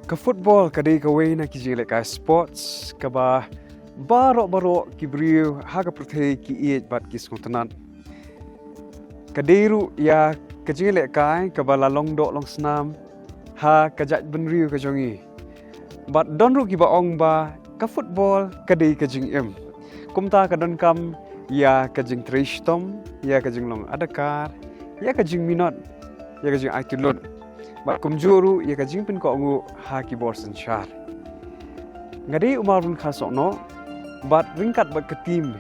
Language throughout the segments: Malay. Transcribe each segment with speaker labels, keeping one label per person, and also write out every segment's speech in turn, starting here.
Speaker 1: Ka football kadai kawai na ki jele ka sports ka ba baro ki brio haga prothe ki iet bat ki skontanan. Kadairu ya ka jele ka ba la Lyngdoh long snam ha ka jat benriu ka jongi. Bat donru ki ba ong ba ka football kadai ka jing em. Kumta ka don kam ya ka jing trishtom ya ka jing long adakar ya ka jing minot ya ka jing aitilot. Bat kumjuru ya ka jingpin ko ngu ha ki borsen char. Ngadi umarun khasokno bat ringkat bat ke tim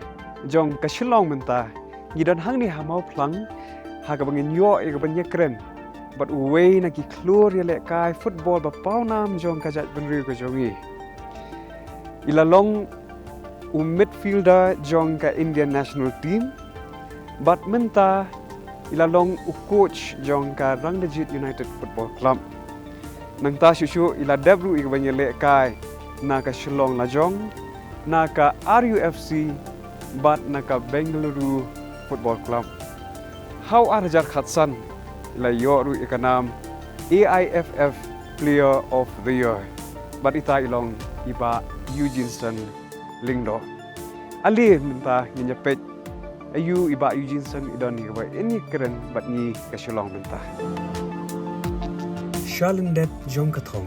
Speaker 1: jong ka Shillong Mynta gidan hang ni hamau plang ha ka bangin yo ya ka banya keren. Bat uwei na ki klur ya lek kai football ba pau nam jong ka jat benriu ka jongi. Ilalong midfielder jong ka Indian national team bat Mynta ilalong coach jong ka Rangjit United Football Club. Nang ta shushu ila debru ik banya lek kai na ka Shillong la jong na ka RUFC bat na ka Bengaluru Football Club. How arjar khatsan ila yoru ikanam AIFF Player of the Year. Bat ita ilong iba Eugeneson Lyngdoh. Ali Mynta nginyapet ayu iba Eugeneson idon ni ba ini keren bat ni ka Shillong Mynta. Shalindet jong ka thong.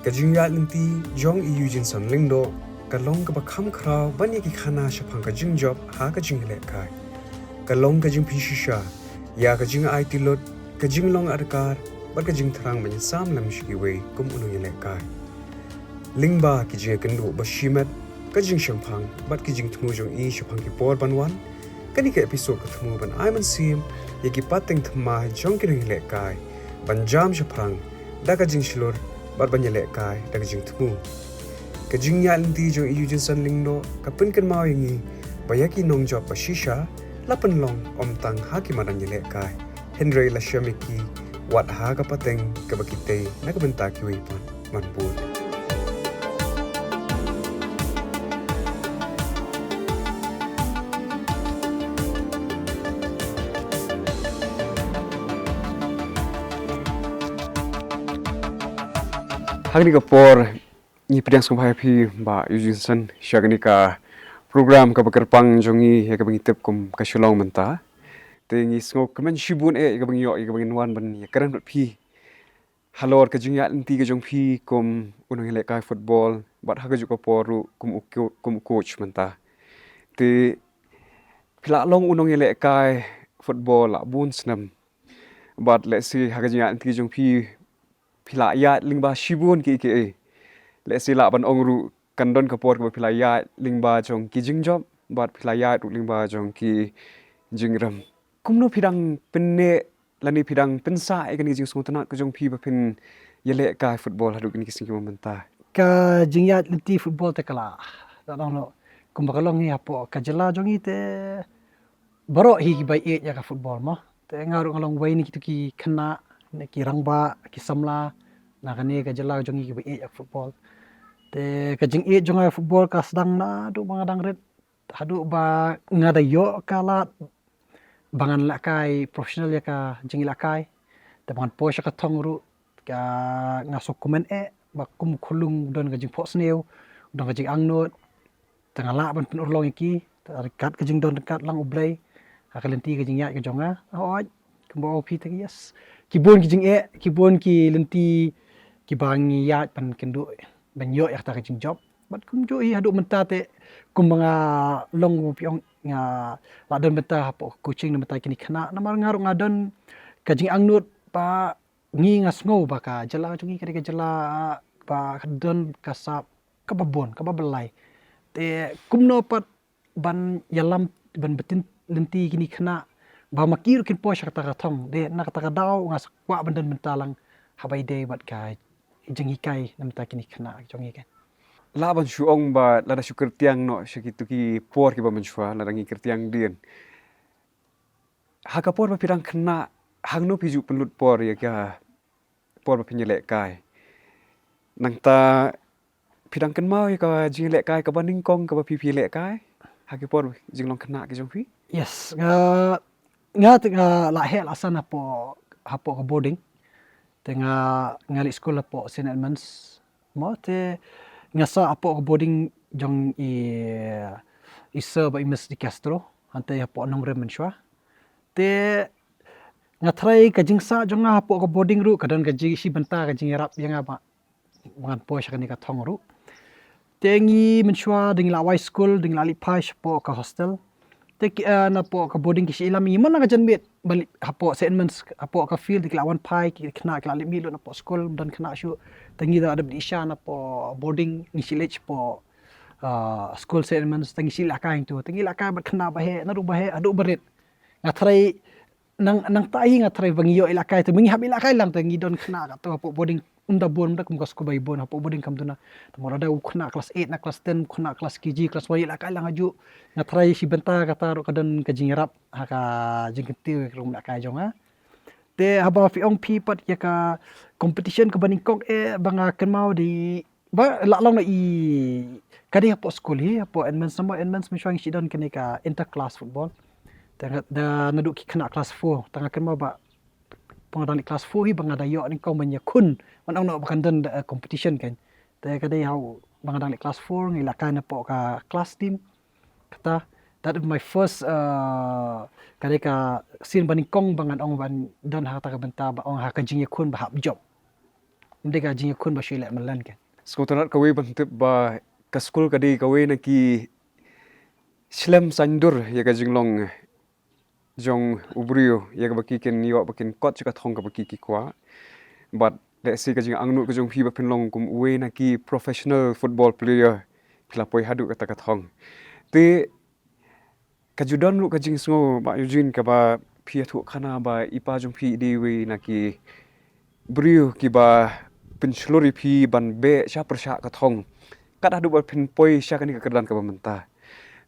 Speaker 1: Ka jingya linti jong Eugeneson Lyngdoh ka long ka bakham khrau bani ki khana shapang ka jing job ha ka jing le kai. Ka long ka jing pishisha ya ka jing IT lot ka jing long adkar bat ka jing thrang ban sam lam shiki we kum unu le kai. Lingba ki jing kendu ba shimet ka jing shampang bat ki jing thmu jong i shapang ki por banwan. Kani ka episode ka thmu ban aiman sim ye ki pateng thma jong ki ring le kai ban jam shaprang da ka jing shilor bat ban le kai da ka jing thmu ka jing ya linti jong Eugeneson Lyngdoh ka pin kan mau yangi bayaki nong job ba shisha lapan long om tang ha ki madan le kai Henry la shamiki wat ha ka pateng ka bakite na ka benta ki wi pan man put. Hagni ka por ni pedang sumbai pi ba Eugeneson syagni ka program ka bakerpang jongi ya ka bangitep kum ka Shillong Mynta te ngi sngo kemen shibun ka bang yo ka bangin wan ban ya karan pi halor ka jingya inti ka jong pi kum unang le ka football bat ha ka ju ka poru kum coach Mynta te pila long unang le ka football la bun snam bat let's see ha ka jingya inti jong pi pila ya lingba shibun ki let's say la ban ongru kandon kapor ka pila ya lingba jong ki jingjob bat pila ya ru lingba jong ki jingram kumno pidang penne lani pidang pensa kan jing sungtana ka jong pi ba pin yele ka football hadu ni kising Mynta
Speaker 2: ka jingya linti football te kala da no kumbakalong ni apo ka Jylla jong ite baro hi bai e ya ka football mo te ngaru ngalong wai ni ki khana ne ki rangba ki samla na kane ka Jylla jong ki bai e football te ka jing e jong football ka sedang na du bang dang ret hadu ba ngada yo kala bangan la kai professional ya ka jing la kai te bangan po sha ka thong ru ka ngasok komen ba kum khulung don ka jing pho sneu don ka jing angnot tengah la ban pin urlong ki kat ka jing don kat lang ublai ka lenti ka jing ya ka jonga oi kumbo pi te yes kibon ki jing kibon ki lenti ki bangi ya pan kendu ban yo ya ta ka jing job bat kum jo i hadu Mynta te kum mga long piong nga la don Mynta po coaching na Mynta kini khana namar ngaru ngadon ka jing angnut pa ngi ngasngo ba ka Jylla jongi ka Jylla ba don kasap ka babon ka babelai te kumno pat ban yalam ban betin lenti kini khana ba makir kin po shakta ka thong de na ka daw ngas kwa bandan Mynta lang habai de bat ka jing hikai na Mynta kini khana jongi kan
Speaker 1: la ban shuong ba la da syukur tiang no syakitu ki por ki ba menshwa la dangi kertiang dien ha ka por ba pidang khna hang no piju penlut por ya ka por ba pinyele kai nang ta pidang kan mau ya ka jing le kai ka ba ning kong ka ba pi le kai ha ki por jing long khna ki jong pi
Speaker 2: yes nga la he la sana po hapo ka boarding Tengah ngali sekolah po St. Edmunds. Mo te ngasa apo ke boarding jong isa ba imes di Castro. Hante apo nong rem menswa. Te ngatrai ka jingsa jong apo ke boarding ru kadan ka ji si benta ka jing rap yang apa. Mangan po siya ka thong ru. Tengi menswa ding Lawei school ding lali pai po ka hostel. Te na po ka boarding ki ilam iman na ka janbit balik apo segments apo ka field di lawan pai ki kena lali milu na po school dan kena syu tengi da ada di isya na po boarding ni silech po school segments tengi sila kain tu tengi la kai bat kena bahe na ru bahe adu berit ngatrai nang tai ngatrai bangiyo ila kai tu mingi hab ila kai lang tengi don kena ka tu apo boarding unda bon dak muka sko bai bon apo boarding kam tu na tamora da kena kelas 8 na kelas 10 kena kelas KG kelas 1 ila kai lang aju ngatrai si benta kata ru kadan ka jingrap haka jingketiu rum la kai jonga te haba fi ong pi pat ya ka competition ka banikok banga kenmau di ba la long na i kadi apo school hi apo admins miswang si don kene ka inter class football tengah da naduk ki kena kelas 4 tengah kenmau ba pengadang kelas 4 hi banga dayo ni kong banya kun man ong no bakan dan competition kan te kadi hau pengadang kelas 4 ngila kan apo ka class team kata that is my first kadi ka sin banikong bangan ong ban dan hata ka benta ba ong ha ka jing kun ba hab job inde ka jing kun ba shile malan kan
Speaker 1: Skotarat kawe bantip ba ka school kadi kawe na ki Shlem sandur ya ka jinglong jong ubrio ya ka baki ken yo bakin coach ka thong ka baki ki kwa but let's say ka jing angnu ka jong phi ba pinlong kum uwe na ki professional football player kila poi hadu ka ta ka thong te ka judan lu ka jing sngo ba Eugene ka ba phi thu khana ba ipa jong phi de we na ki brio ki ba penslori phi ban be sha persha ka thong ka hadu ba pin poi sha ka ni ka kedan ka ba menta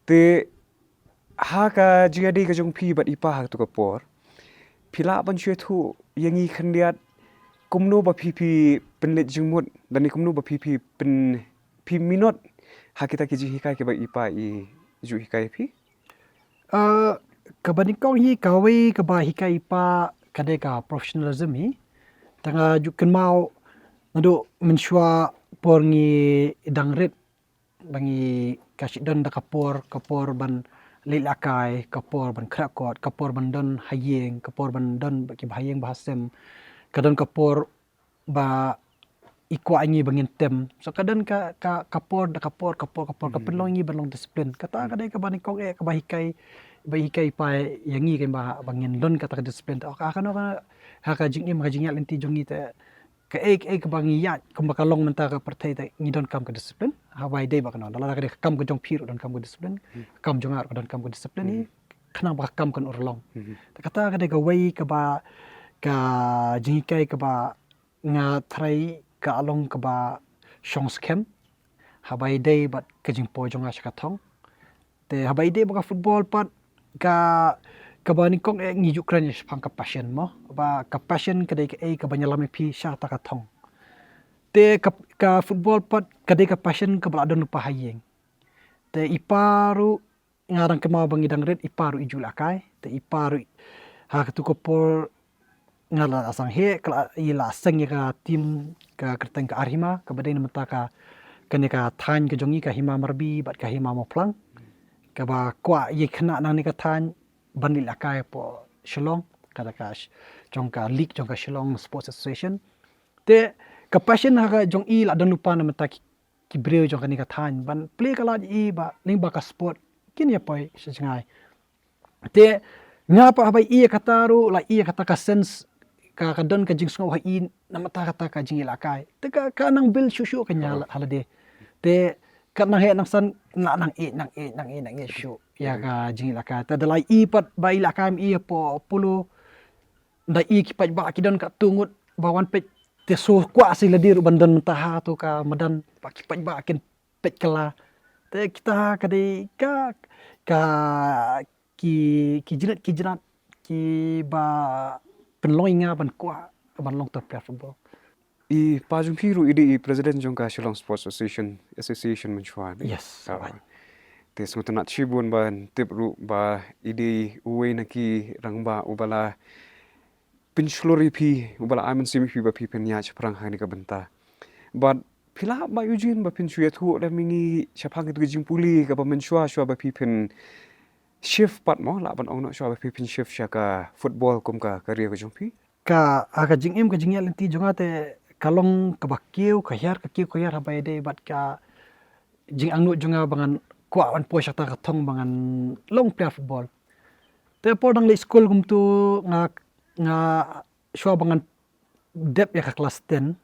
Speaker 1: te ha ka jingadi ka jong phi bat ipa ha tu ka por phila ban chue thu yangi khandiat kumno ba phi phi penlet jingmut dani kumno ba phi phi pen phi minot ha kita ki ji hikai ke ba ipa i ju hikai phi
Speaker 2: kabanikong hi kawe ka ba hikai pa kade ka professionalism hi tanga juken mau nado menswa por ngi dangret bangi kasidon da kapor ban lilakai kapor ban krakot kapor ban don hayeng kapor ban don baki hayeng bahasem kadon kapor ba ikwa angi bangin tem so kadon ka kapor kapelong ngi balong disiplin kata kadai ka banikong ka bahikai pa yangi kan ba bangin don kata ka disiplin ka ha ka jingi ma jingi lenti jongi te ka ka bangi ya kum ba kalong menta ka partai te ngi don kam ka disiplin ha bai dei ba kana dala ka kam ka jong pir don kam ka disiplin kam jongar don kam ka disiplin ni khana ba kam kan urlong kata ka de ka wei ka ba ka jingi kai ka ba nga thrai ka along ka ba shong skem ha bai dei bat ka jing po jonga ka thong te ha bai dei ba ka football pat ka kabani kong ngi Ukraine pang ka passion mo ba ka passion ka dei ka banyalami pi sha ta ka thong te ka football pat ka dei ka passion ka bala don pa hayeng te iparu ngarang ke mau bangi dang red iparu ijula kai te iparu ha ka tu ko por ngala asang he kala ila seng ka tim ka kerteng ka arhima ka badai mata ka kene ka than ka jongi ka hima marbi bat ka hima mo plang ka ba kwa ye khna nang ni ka than banil akai po Shillong kada ka jong ka league jong ka Shillong Sports Association te ka passion ha ka jong i la don lupa na mata ki breu jong ka ni ka than ban play kala i ba ling ba ka sport kin ya poi sejngai te ngapa habai i kata ru la i kata ka sense ka don ka jing sngo ha i na mata kata ka jing ilakai te ka nang bil shushu ka nya halade te kat nang he nang san nang e shu ya ka jing ilakai te dalai i pat ba ilakai i po pulu da i ki pat ba ki don ka tungut bawan pet te so kwa si ladir bandan mentaha tu ka madan pa ki pat ba kin pet kala te kita ka de ki jirat ki ba penloinga ban kwa ban long top football
Speaker 1: I pajung piru idi president jong ka Shillong Sports Association menchwa
Speaker 2: yes right
Speaker 1: te smutanat shibun ban tip ru ba idi uwe na ki rangba ubala pinslori pi bala amen simi pi ba pi penya chaprang hani ka benta but pila ba Eugene ba pin suya thu da mingi chapang itu jing puli ka ba menshua shua ba pi pin shift pat mo la ban ong no shua ba pi pin shift sha ka football kum ka career ka jong pi
Speaker 2: ka aga jingim ka jingyal inti jonga te kalong ka bakiu ka hiar habai de bat ka jing angnu jonga bangan kwa wan po shata ka thong bangan long player football te por dang le school gum tu nga shwa bangan dep ya ka class 10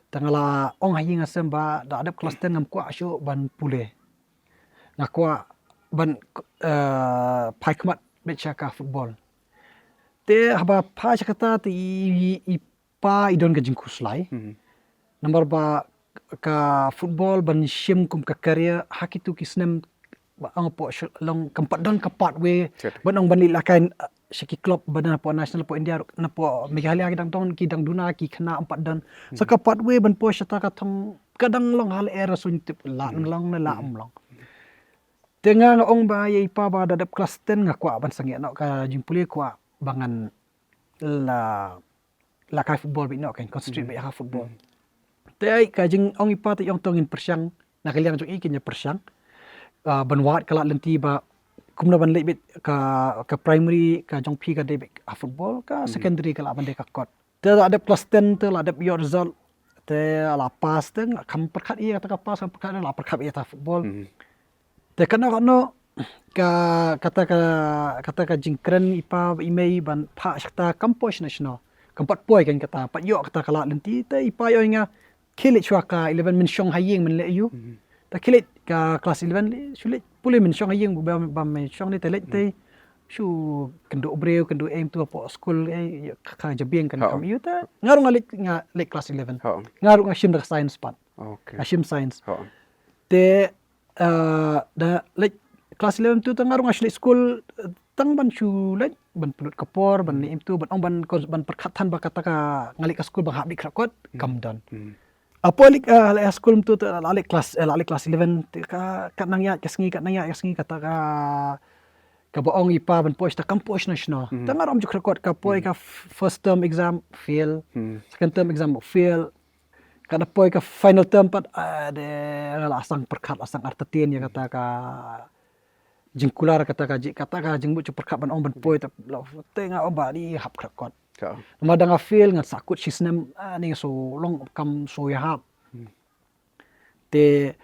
Speaker 2: tangala ong hayi nga semba da dep class 10 ngam kwa shu ban pule nga kwa ban pai kmat becha ka football te haba pa chakata te i pa idon ka jingku slai number ba ka football ban shim kum ka career hakitu kisnem ba ang po long kampat don kapat we banong banli lakan shiki club badan po national po India na po Meghalaya kidang ton kidang duna ki khana ampat don sa kapat we ban po shata ka thong kadang long hal era sun tip la long na la long tenga nga ong ba ye pa ba dadap class 10 nga kwa ban sangi no ka jimpuli kwa bangan la kai football bi no kan concentrate bi ha football te ai ka jing ong ipa te yong tongin persyang na kaliang jong ikin ya persyang banwat kala lenti ba kumna ban lebit ka primary ka jong pi ka debit a football ka secondary kala ban de ka kot te ada plus 10 te ada your result te la pas te kam perkhat ia ta ka pas kam perkhat la perkhat ia ta football te kana kata ka jingkren ipa imei ban pha shakta kamposh national kampat poi kan kata pat yo kata kala lenti te ipa yo nga kilit chwa ka 11 min shong hayeng min le yu ta kilit ka class 11 le sulit pule min shong hayeng ba min shong ni te le te shu kendo breu kendo aim tu po school ka jabeng kan kam yu ta ngaru nga le class 11 ngaru nga shim da science pat okay shim science te da le class 11 tu ngaru nga shli school tang ban shu le ban pulut kapor ban ni tu ban ong ban perkhatan ba kata ka ngali ka school ba habdi krakot kam don apolik school tu ale class 11 ka nang ya kasngi kata ka baong ipa ban post ta kampus national tangar om jukrakot ka poi ka first term exam fail second term exam fail kada poi ka final term pat de asang perkhat asang artatin ya kata ka jingkular kata ka jingbu perkhat ban ong ban poi ta tenga om ba di hap krakot madang a feel ngat sakut sisnem ni so long kam so ya hap te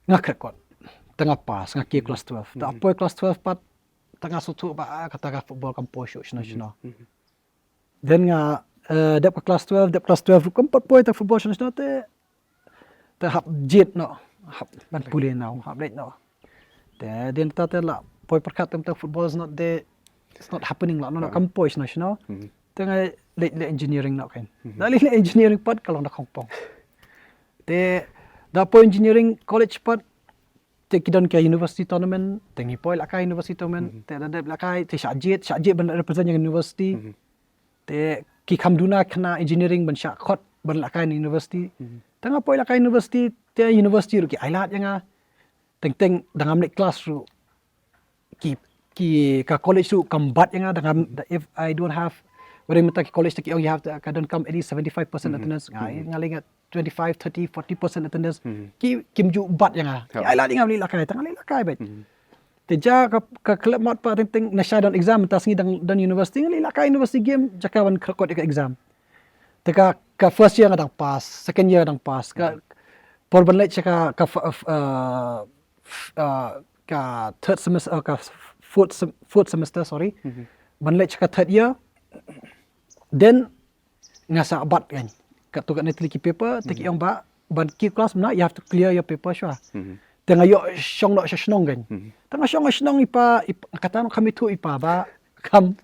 Speaker 2: ngak kot tengah pas ngak kelas 12 ta apoy kelas 12 pat tengah sutu ba kata ka football kam posho national then nga dep kelas 12 kam pat poy ta football national te hap jet no hap ban pule now hap late no te den ta la poy perkat ta football is not there. It's not happening lah. No kampus national. Tengah late engineering nak kan. Dah late engineering part kalau nak kompong. Te dah po engineering college part te kidan ke university tournament. Tengi poi lah kai university tournament. Te dah lah kai te syajit ban represent yang university. Te ki kamduna kena engineering ban syakot ban lah kai university. Tengah poi lah kai university te university ru ki ailat yang teng dalam late class ru ki ka college tu kambat yang dengan if I don't have when I mentak college tak you have to don't come at least 75% attendance ngaling 25 30 40% attendance ki kimju bat yang ai la ding la kai tang la kai bet teja ka club mat pa teng national exam tas ngi dan university ngi la kai university game jakawan krakot ka exam teka ka first year ngadang pass second year ngadang pass ka porban let ka third semester ka fourth semester sorry banlet ka third year then ngasa abat kan ka tu kat netliki paper take yang ba ban ki class na you have to clear your paper sure tengah yo syong nak syong kan tengah syong ipa kata kami tu ipa ba kam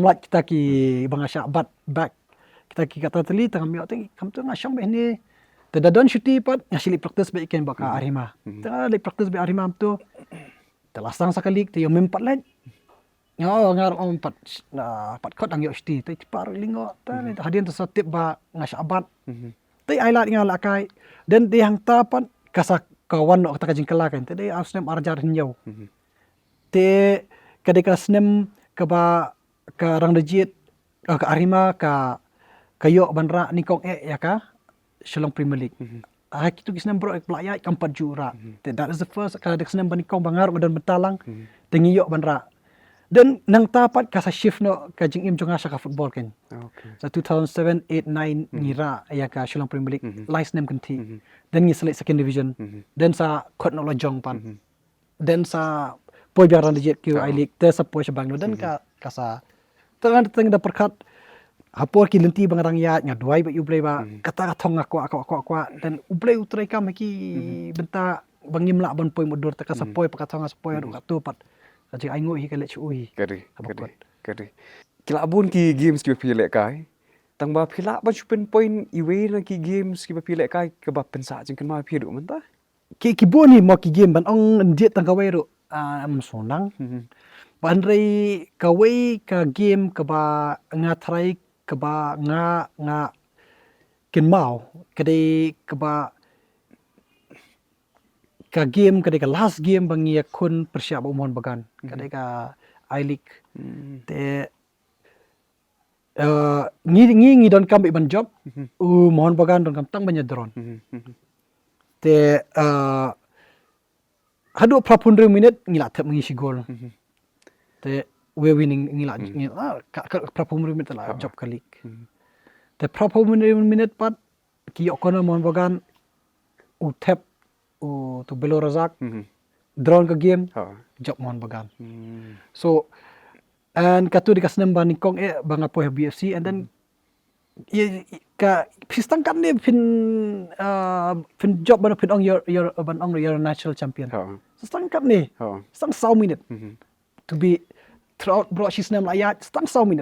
Speaker 2: lat kita ki bangasya abat back kita ki kata teli tengah mi kam tu ngasyong be ni tedadon syuti pat ngasili practice be ikan ba ka arima tengah li practice be arima tu telasang sekali te yo mempat lain ngar pat kot ang yo sti te par lingo ta hadian tu satip ba ngas abat te ai lat ngal akai dan de hang ta pat kasak kawan no kata jingkala kan te de asnem arjar hinyau te kadeka snem ka ba ka rang dejit Ka Arima ka kayo banra ni kong ya ka Shillong Premier League. Kitu kisnam bro pelayat kampat jura. That is the first ka kisnam ban kong bangar dan bentalang tengiyo banra. Dan nang tapat ka sa shift no ka jingim jonga sa ka football ken. Sa 2007, 8, 9 ngira ya ka Shillong Premier League license nem kanti. Dan ngi select second division. Dan sa kot no lojong pan. Dan sa poi biaran dijet Q I League te sa poi sa bangno dan ka sa tengah da perkat hapor ki lenti bangarang ya nga duai ba you play ba kata thong aku dan uplay utrai ka maki benta bangim la ban poi modur ta ka sa poi pakat thong sa poi ru tu pat jadi ai ngoi ka le chui
Speaker 1: kari kila abun ki games ki pilek kai tang ba phila ba chupen point iwe na ki games ki pilek kai ka ba pensa jing kan ma phidu menta
Speaker 2: ki boni mo ki game ban ong diet tang ka wei ru am sonang Pandai kawai ka game ka ba nga try ka ba nga kin mau kadai ka ba ka game kadai ka last game bangi kun persiap umon bagan kadai ka I League te ngi don kam ban job mohon bagan don kam tang banya dron te hadu prapundre minute ngila tap mengisi gol te we winning ngila prapum minute la job kalik te prapum minute pat ki okona mon bagan tap to belo razak drone ka game job mon bagan so and katu di kasnem bani kong banga po BFC and then ka pistang kan ne fin job ban fin ong your ban ong your national champion stang kan ne stang 100 minute to be throughout bro system ayat stang 100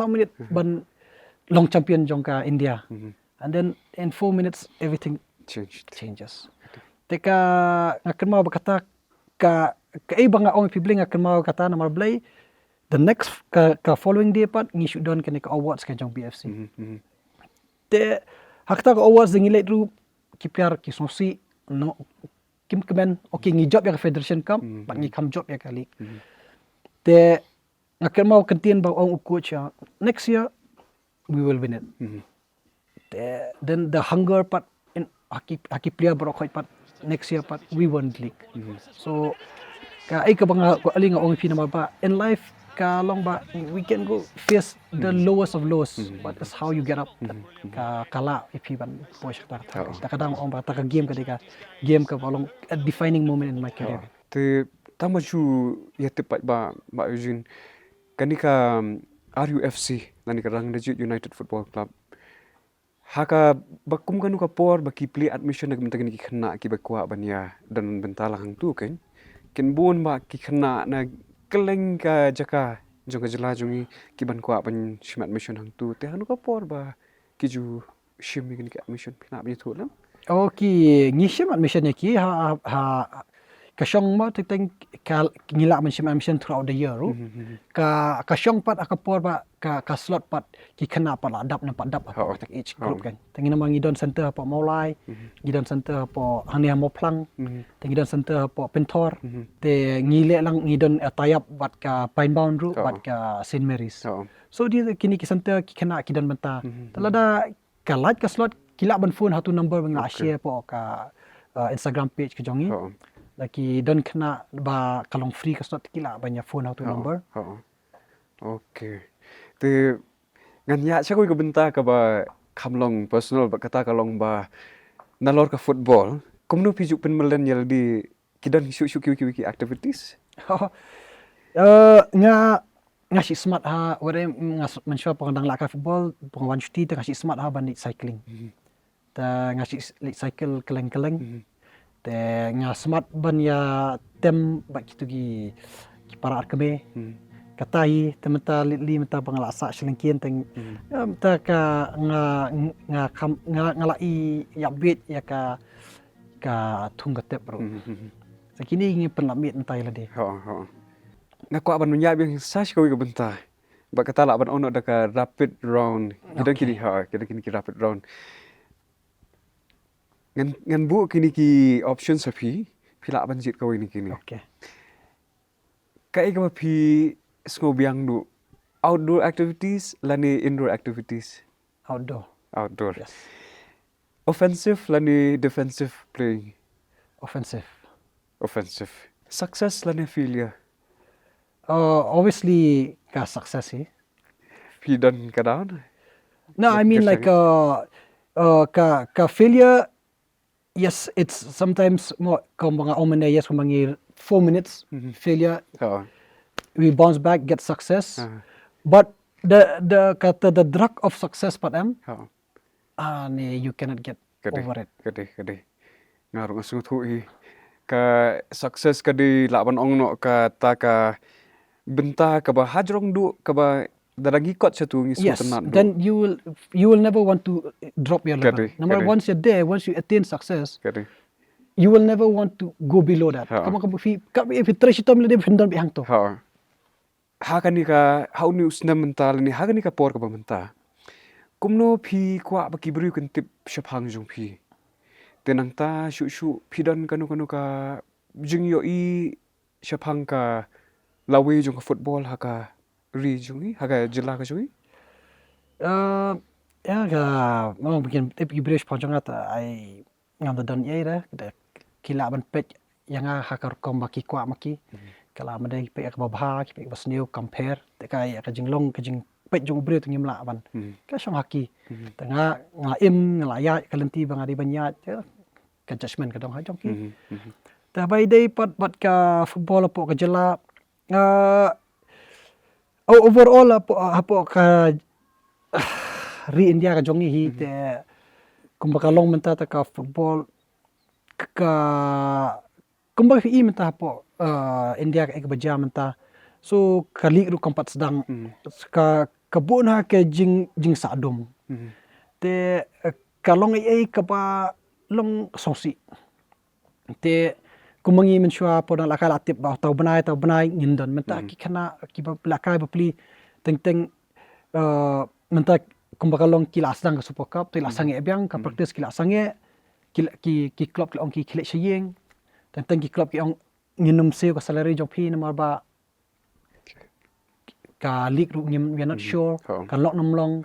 Speaker 2: minute ban long champion jongka India and then in 4 minutes everything changes teka ngakan mau berkata ka banga ong pibling ngakan mau kata nama blay the next ka following day pat ngi don kan ka awards kan jong BFC te hakta ka awards ngilai ru kipiar ki sosi no kim kemen okay ngi job ya federation kam pat ngi kam job ya ka league te ngakan mau kantin ba ong coach next year we will win it then the hunger part in haki player bro khoi pat next year pat we won league so ka ai ka banga ko alinga ong pina ba in life ka long ba we can go face the lowest of lows but that's how you get up ka kala ipi ban push ta kadang ong ba ta ka game ka game ka long a defining moment in my career
Speaker 1: te tamachu ya tepat ba Eugene kanika RUFC nani ka Rang United Football Club haka bakum kanu ka por baki play admission nag mentagin ki khna ki bakwa bania dan bentala hang tu kan ken bon ba ki khna na keleng ka jaka jonga jela jongi ki ban kwa ban shim admission hang tu te hanu ka por ba ki ju shim ni ki admission phina bi thu lam
Speaker 2: okay ngi shim admission ki ha kasyong mo teng ngila man shim admission throughout the year ka kasyong pat akapor ba ka slot pat ki khana pat adap na pat dap tak each group kan tengi nama ngidon center pa maulai ngidon center pa hania mo plang ngidon center pa pentor te ngile lang ngidon tayap bat ka pine bound ru bat ka St Mary's so dia kini ki center ki khana kidon benta talada ka like ka slot kila ban phone hatu number nga share po ka Instagram page ke jongi laki don kena ba kalong free ka slot kila banyak phone hatu number
Speaker 1: okay te ngan ya cha koi ka benta ka ba khamlong personal ba kata kalong ba nalor ka football komno piju pen millennial di kidan shu ki activities nga si smart ha wore mensho pangdang laka football pangwan shuti ta si smart ha ban cycling ta nga si cycle keleng te nga smart ban ya tem ba kitu gi para arkame katai temata li mata pangalasa selengkian teng mata ka nga lai ya bit ya ka thungatep bro sakini ngi penlamit entai la de na kwa ban nya bi sash ko ga benta ba kata la ban ono da ka rapid round kita kini ki rapid round ngan bu kini ki option sapi phila ban jit ko ni kini
Speaker 2: okay
Speaker 1: kai ka phi sko biang du outdoor activities lani indoor activities.
Speaker 2: Outdoor.
Speaker 1: Outdoor.
Speaker 2: Yes.
Speaker 1: Offensive lani defensive playing.
Speaker 2: Offensive.
Speaker 1: Offensive. Success lani failure.
Speaker 2: Obviously, success.
Speaker 1: He done ka down.
Speaker 2: No, I mean like failure. Yes, it's sometimes more mga omene yes mga 4 minutes failure. We bounce back, get success. But the drug of success pa them. You cannot get over it.
Speaker 1: Kade. Ngaru ngasung thui ka success kadi laban ong no ka ta ka benta ka ba hajrong du ka ba daragi kot sa tu ngi
Speaker 2: Yes, then you will never want to drop your level. Number once you're there, once you attain success, you will never want to go below that. Kamu if trash itu mila dia hendak bihang tu.
Speaker 1: Ha kani ka how ni usna mental ni ha kani ka por ka ba menta. Kumno phi kwa ba kibru kan tip shapang jong phi. Tenang ta shu phi dan kanu ka jing yo I shapang ka Lawei jong ka football ha ka ri jungi haga Jylla ka jungi
Speaker 2: memang bikin ibrich panjang ata ai ngam dan ye kila ban pet yang hakar kom baki kwa maki kala madai pe ak babha ki pe basneu compare te kai ka jinglong ka jing pet jong bre tu ngimla ban ka shong haki tanga im ngala ya kalenti bang adi banya ka judgment ka dong ha jong ki ta bai dei pat ka football po ka Jylla overall apo ka ri India ka jongi hi te kumbaga long menta ta ka football ka kumbaga hi menta apo India ka baja menta so kali ru kompat sedang ka kabun ha ke jing sadum te kalong ai ka pa long songsi te kumangi mensua po dan lakal atip ba tau benai ngindon menta ki kana ki ba lakai ba pli teng menta kumbaga long kilas dang ka super cup te lasang e biang ka practice ki lasang e ki club ki ong ki khile shiyeng teng ki club ki ong nginum se ka salary job hi namar ba ka league ru ngim we are not sure ka lok nam long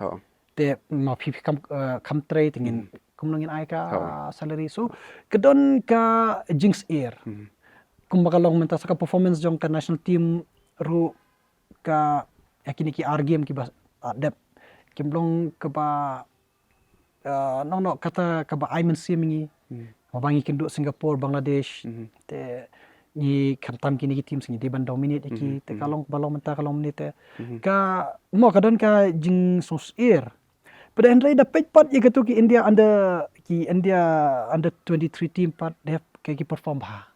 Speaker 2: te ma phi kam tre tingin kumlongin ai ka salary so kedon ka jinx air kumbaga long menta sa performance jong ka national team ru ka yakini ki R game ki ba adap kimlong ka ba no kata ka ba Iman Simingi mabangi kindu Singapore Bangladesh te ni kamtam kini ki team singi di ban dominate ki te kalong balong menta kalong menite ka mo kadon ka jing sos air pada Andre dapat part ye ketu ki India under 23 team part they have ki perform ba.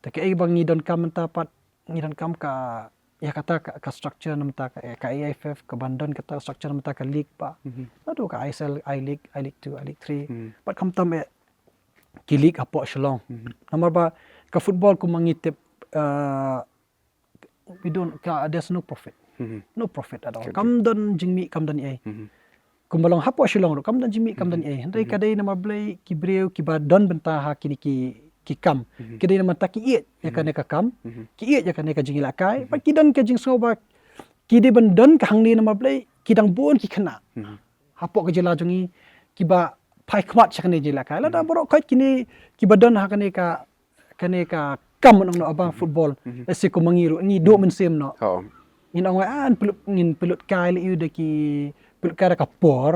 Speaker 2: Ta ke bang ni don kam ta part ni don kam ka ya kata ka structure nam ta ka AIFF ka bandon kata structure nam ta ka league ba. Ado ka ISL I League 2 I League 3 but kam tam ki league apo Shillong. Nomor ba ka football ku mangitip we don't there's no profit. No profit at all. Kam don jingmi kam don ai. Kumbalong hapo Shillong kam dan jimi kam dan handai kadai nama blai ki breu ki ba don benta ha kini ki kam kadai nama ta ki iet ya kan ka kam ki iet ya kan ka jingi lakai pa ki don ka jing so ba ki de ban don ka hangni nama blai ki dang bon ki khana hapo ka Jylla jongi ki ba phai khmat cha kan ji lakai la da boro khait kini ki ba don ha kan ka kam nong no abang football ese ko mangiru ni do men sem no in ong an pelut kai li de ki pelut ka por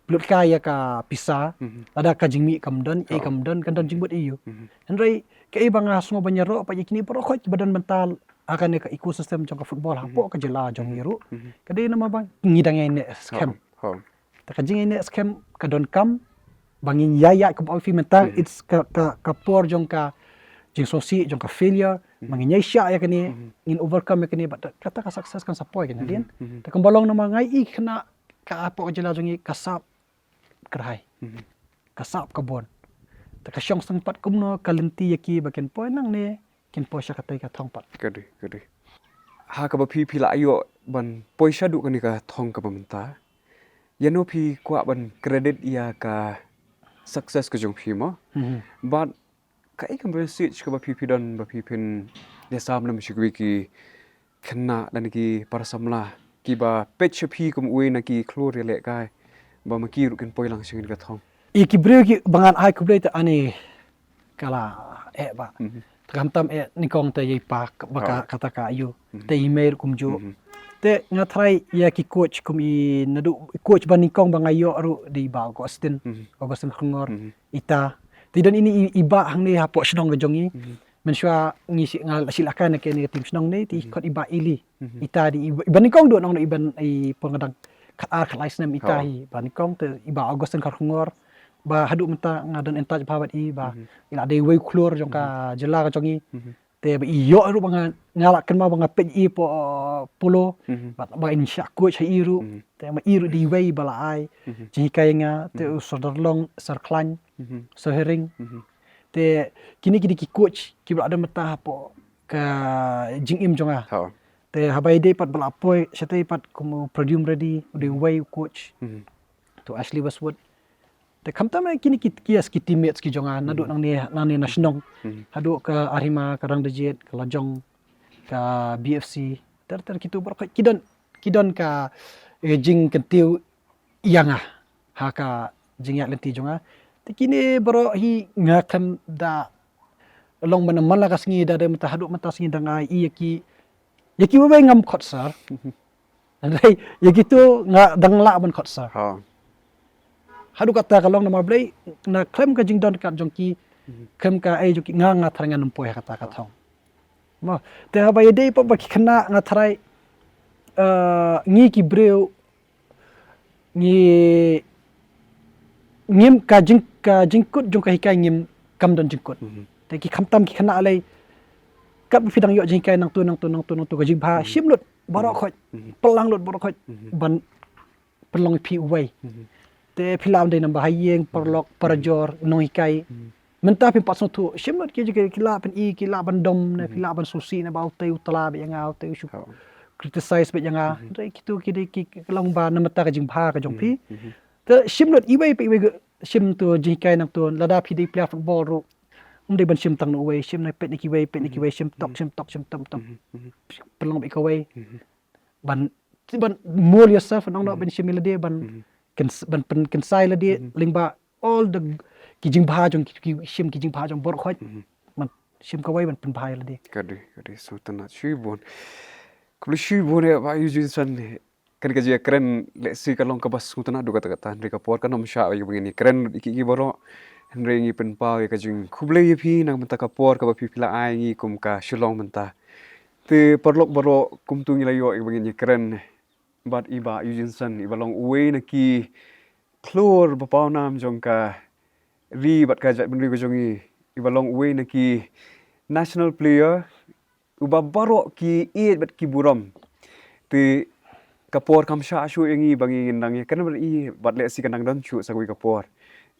Speaker 2: pelut kaya ka pisa ada ka jingmi kamdon kamdon kan don jingbut iu andrai ke ibang asmo banyaro pa yakini pro khot badan mental akan ka ecosystem jong ka football hapo ka Jylla jong iru kade nama bang ngidang ine scam ta ka jing ine scam ka don kam bangin yaya ka fi mental it's ka por jong ka jing sosi jong ka failure manginyai sya ya kani in overcome ya kani kata ka success kan sapoy kan din ta kambalong nama ngai I kena ka apo Jylla jongi kasap kerhai kasap kabon ta ka syong sempat kumno kalenti yaki baken poin nang ne kin po sya katai ka thong pat
Speaker 1: kade ha ka ba phi la ayo ban poisa du kani ka thong ka menta yano phi kwa ban credit ya ka success ka jong phi mo but ka ikam message ka ba phi don ba phi pin ya sam nam shigwi ki khna dan ki parasamla kiba pechapi kum uwe na ki klore le kai ba maki ru ken poi lang singin ka thong
Speaker 2: Iki brio ki bangan ai kublai ta ani kala ba. Tergantam nikong te yai pak baka kata ka ayu. Te email kumju. Te ngatrai ya ki coach kum I nadu coach ban nikong bang ayo aru di ba Augustin khongor ita. Tidak ini iba hang ni hapo Shillong ke jongi. Mensua ngisi ngal silakan ke ni tim Shillong ni ti kot iba ili. Ita di iban nikong do nong iban I pengadang kat license ita hi ban nikong te iba Augustin khongor. Ba hadu menta ngadan entaj bawat I ba ila de way klur jongka Jylla ka jongi te ba iyo ru bang ngalak ken ma bang pej I po polo ba in syak coach iru te ma iru di way bala ai ji kai nga te soderlong sarklan so hering te kini ki coach ki ba ada meta po ka jingim jonga te habai de pat bala poi sete pat kumu produce ready de way coach to Ashley Westwood te kamtama kini kias ki teammates ki jonga nadu nang ni national hadu ka Arima ka Rang Dejit ka Lajong ka BFC ter kitu ber kidon ka jing kentiu ianga ha ka jing yak lenti jonga te kini bero hi ngakan da long mana malakas ngi da mata hadu mata singi danga I yaki we ngam khotsar andai yakitu nga dangla ban khotsar hadu kata kalong nama blai na klem ka jingdon kat jongki klem ka ai joki nga tharangan numpoi kata kathong ma te ha bai dei pa baki khana nga tharai ngi ki breu ngi ngim ka jingkut jong ka hikai ngim kam don jingkut te ki khamtam ki khana alai kap fidang yo jingkai nang tu ka jingba shimlut borok khoj pelang lut borok khoj ban pelong pi uwai te filam de nambah hayeng perlok perjor noikai menta pi pasno tu shimot ki jike kila pen I kila bandom ne kila ban susi ne bau te utla be yang au te shu criticize be yang a dai kitu ki long ba na mata ka jing bha ka jong pi te shimot I wei pe shim tu jikai nam tu lada pi de play football ru de ban shim tang no wei shim na pet ni ki wei shim tok tom pelong be ka wei ban more yourself nong no ben shim le de ban kan sai la dia lingba all the kijing bha jong shim kijing bha jong bor khoj man shim ka wai ban pen bhai la dia
Speaker 1: kadi so tana shui bon kulu shui bon ya ba Eugeneson kan ka je keren le si kalong ka bas utana du kata kata ndri ka por kan nom sha ba begini keren iki boro ndri ngi pen pa ka jing khuble ye phi nang menta ka por ka ba phi pila ai ngi kum ka Shillong menta te perlok boro kum tu ngi la yo begini keren but iba Eugeneson iba long uwe na ki klor bapau nam jongka ri bat ka jat benri ko jongi iba long uwe na ki national player uba barok ki bat ki buram te kapor kamsha shu yangi bangi nang kan ber I bat le si kanang don chu sagui kapor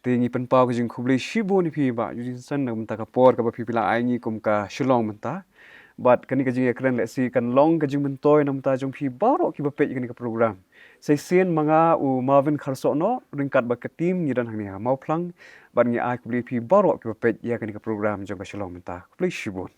Speaker 1: te ngi pen pau ko jing khuble shibo ni phi ba Eugeneson nang ta kapor ka ba phi pila ai ngi kum ka Shillong menta but kani ka jing ekran le si kan long ka jing mentoy nam ta jong phi baro ki ba pe kani ka program sai sen manga u Marvin kharso no ringkat ba ka team ni dan hang ni mau plang ban ngi ai ku phi baro ki ba pe ya kani ka program jong ka Shillong menta please shibon